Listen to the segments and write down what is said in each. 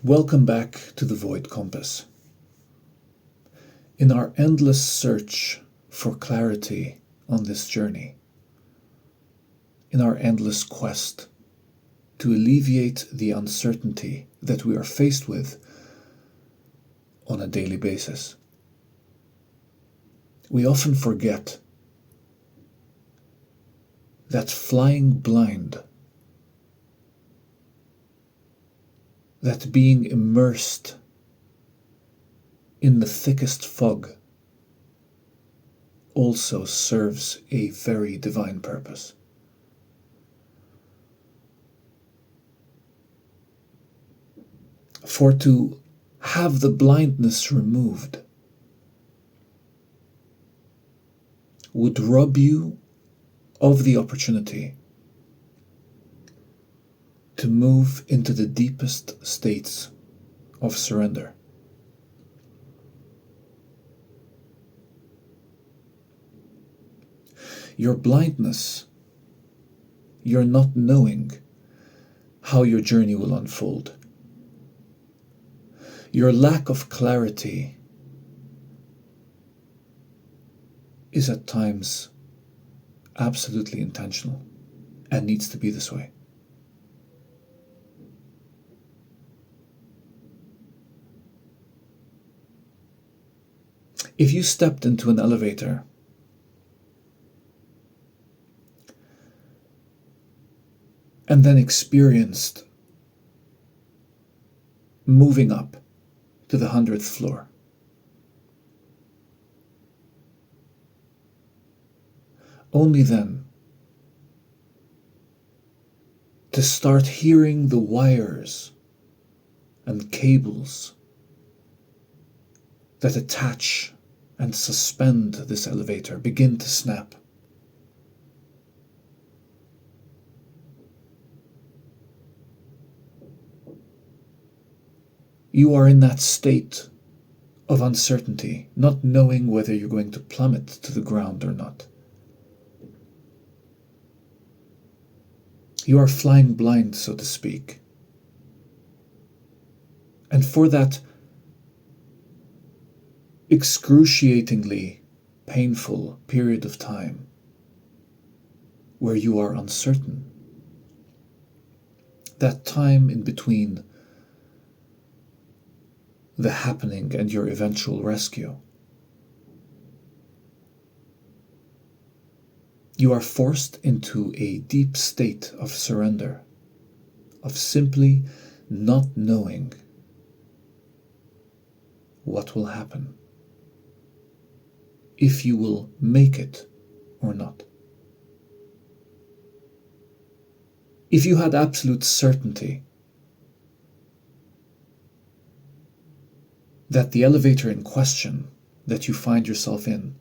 Welcome back to the Void Compass. In our endless search for clarity on this journey, in our endless quest to alleviate the uncertainty that we are faced with on a daily basis, we often forget that flying blind, that being immersed in the thickest fog, also serves a very divine purpose. For to have the blindness removed would rob you of the opportunity to move into the deepest states of surrender. Your blindness, your not knowing how your journey will unfold, your lack of clarity is at times absolutely intentional and needs to be this way. If you stepped into an elevator and then experienced moving up to the 100th floor, only then to start hearing the wires and cables that attach and suspend this elevator begin to snap. You are in that state of uncertainty, not knowing whether you're going to plummet to the ground or not. You are flying blind, so to speak. And for that excruciatingly painful period of time where you are uncertain, that time in between the happening and your eventual rescue, you are forced into a deep state of surrender, of simply not knowing what will happen, if you will make it or not. If you had absolute certainty that the elevator in question that you find yourself in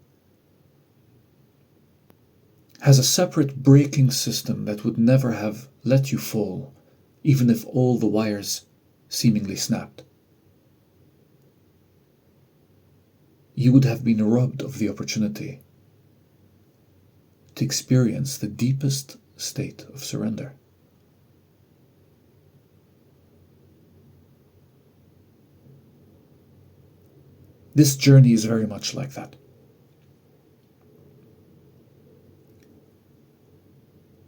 has a separate braking system that would never have let you fall, even if all the wires seemingly snapped, you would have been robbed of the opportunity to experience the deepest state of surrender. This journey is very much like that.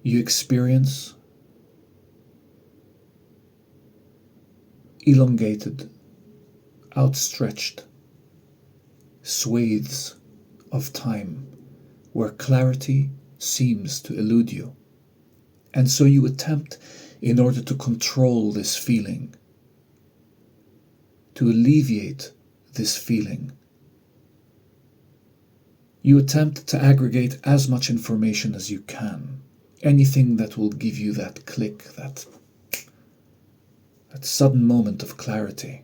You experience elongated, outstretched swathes of time where clarity seems to elude you. And so you attempt, in order to control this feeling, to alleviate this feeling, you attempt to aggregate as much information as you can, anything that will give you that click, that sudden moment of clarity,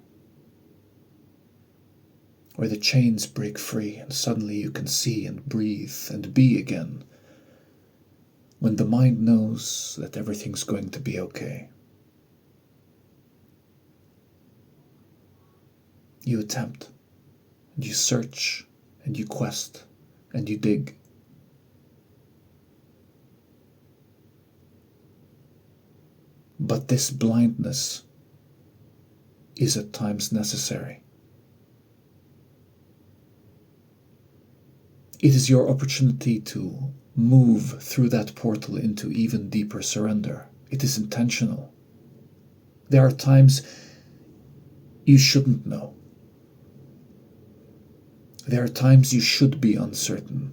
where the chains break free and suddenly you can see and breathe and be again, when the mind knows that everything's going to be okay. You attempt, and you search, and you quest, and you dig. But this blindness is at times necessary. It is your opportunity to move through that portal into even deeper surrender. It is intentional. There are times you shouldn't know. There are times you should be uncertain.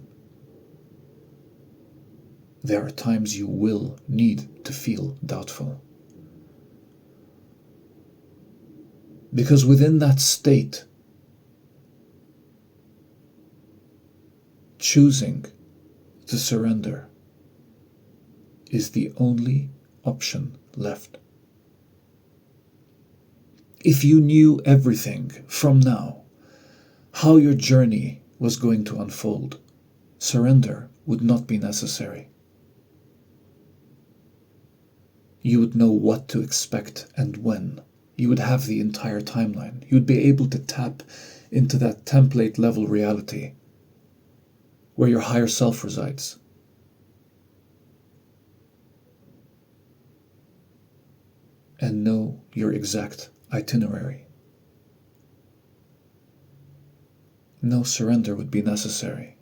There are times you will need to feel doubtful. Because within that state, choosing to surrender is the only option left. If you knew everything from now, how your journey was going to unfold, surrender would not be necessary. You would know what to expect and when. You would have the entire timeline. You would be able to tap into that template level reality where your higher self resides. And know your exact itinerary. No surrender would be necessary.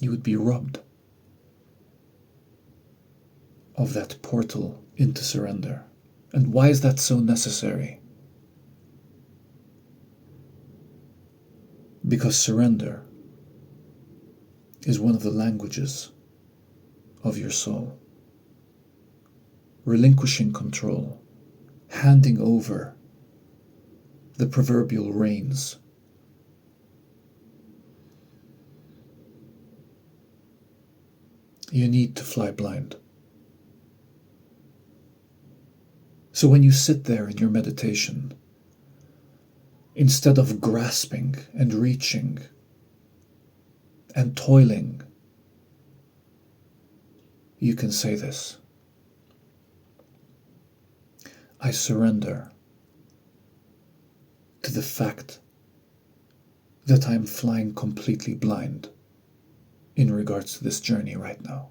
You would be robbed of that portal into surrender. And why is that so necessary? Because surrender is one of the languages of your soul. Relinquishing control, handing over the proverbial reins. You need to fly blind. So when you sit there in your meditation, instead of grasping and reaching and toiling, you can say this: I surrender to the fact that I'm flying completely blind in regards to this journey right now.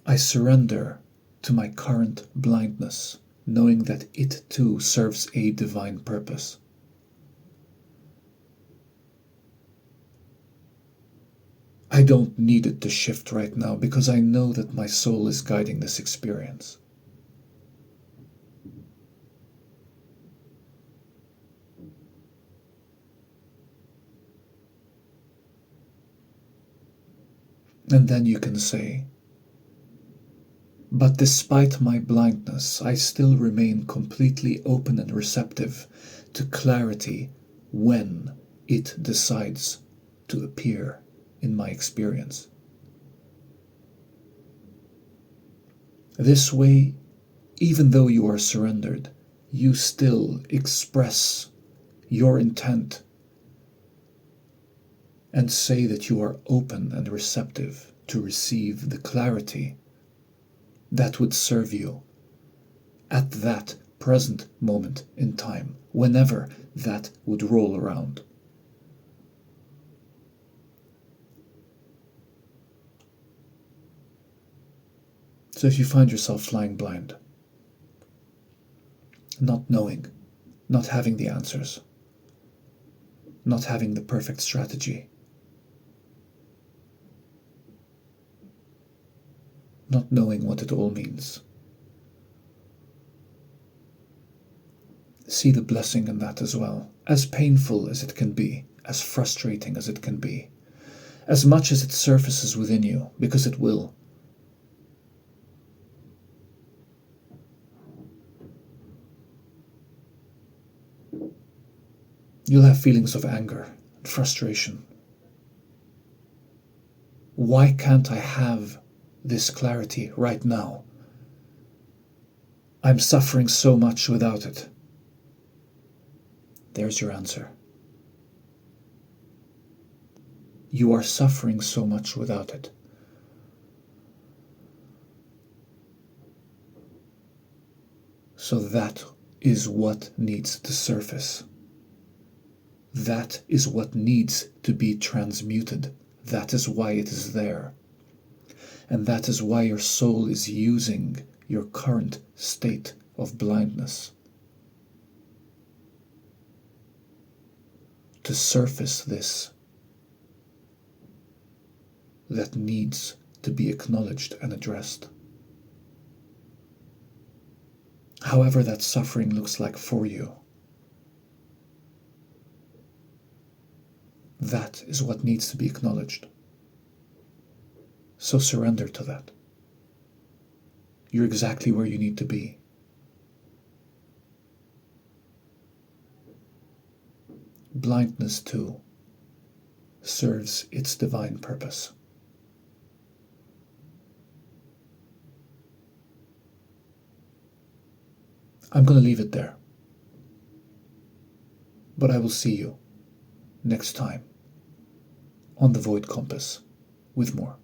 I surrender to my current blindness, knowing that it too serves a divine purpose. I don't need it to shift right now because I know that my soul is guiding this experience. And then you can say, but despite my blindness, I still remain completely open and receptive to clarity when it decides to appear in my experience. This way, even though you are surrendered, you still express your intent and say that you are open and receptive to receive the clarity that would serve you at that present moment in time, whenever that would roll around. So if you find yourself flying blind, not knowing, not having the answers, not having the perfect strategy, not knowing what it all means, see the blessing in that as well. As painful as it can be, as frustrating as it can be, as much as it surfaces within you, because it will. You'll have feelings of anger and frustration. Why can't I have this clarity right now? I'm suffering so much without it. There's your answer. You are suffering so much without it. So that is what needs to surface. That is what needs to be transmuted. That is why it is there. And that is why your soul is using your current state of blindness to surface this that needs to be acknowledged and addressed. However that suffering looks like for you, that is what needs to be acknowledged. So surrender to that. You're exactly where you need to be. Blindness, too, serves its divine purpose. I'm going to leave it there. But I will see you next time on the Void Compass with more.